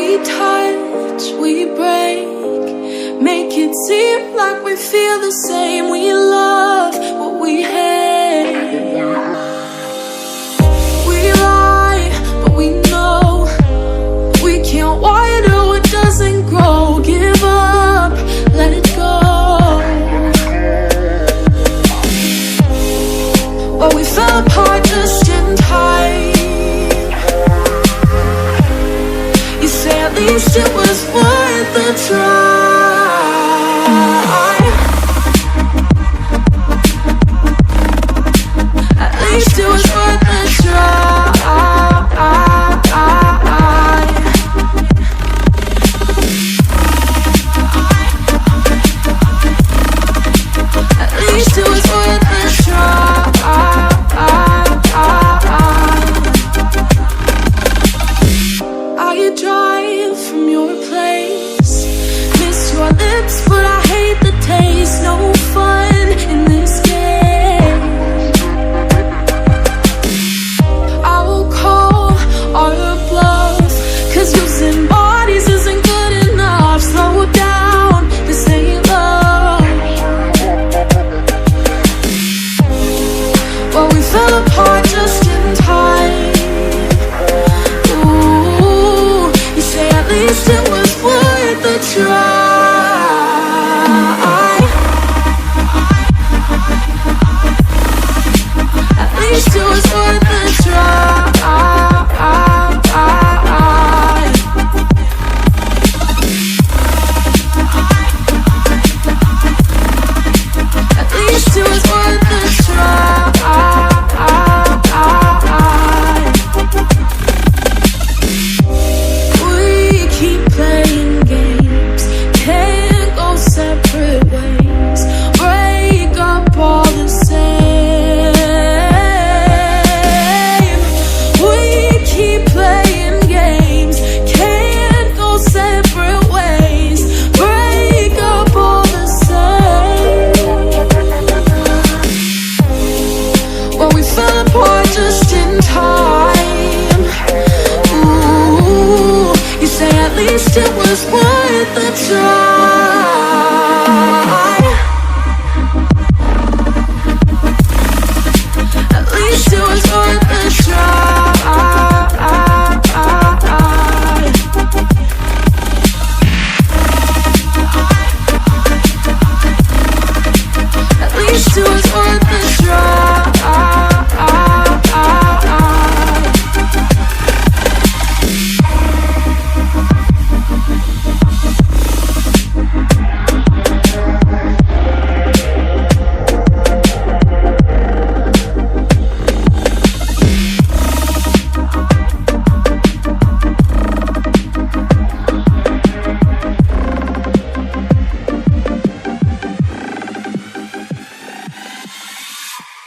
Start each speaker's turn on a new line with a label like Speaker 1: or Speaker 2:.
Speaker 1: We touch, we break, make it seem like we feel the same. We love what we hate. We lie, but we know we can't water what doesn't grow. Give up, let it go. Well, we fell apart just in time. You say at least it was worth the try. At least it was worth the try. At least it was worth the try. I drive from your place, miss your lips, but I hate the taste. No fun in this game. I will call our bluff, 'cause using bodies isn't good enough. Slow down, this ain't love. Well, we fell apart just in time. At least it was worth the try. At least it was worth the try. At least it was worth the try. Just in time. Ooh, you say at least it was worth the try.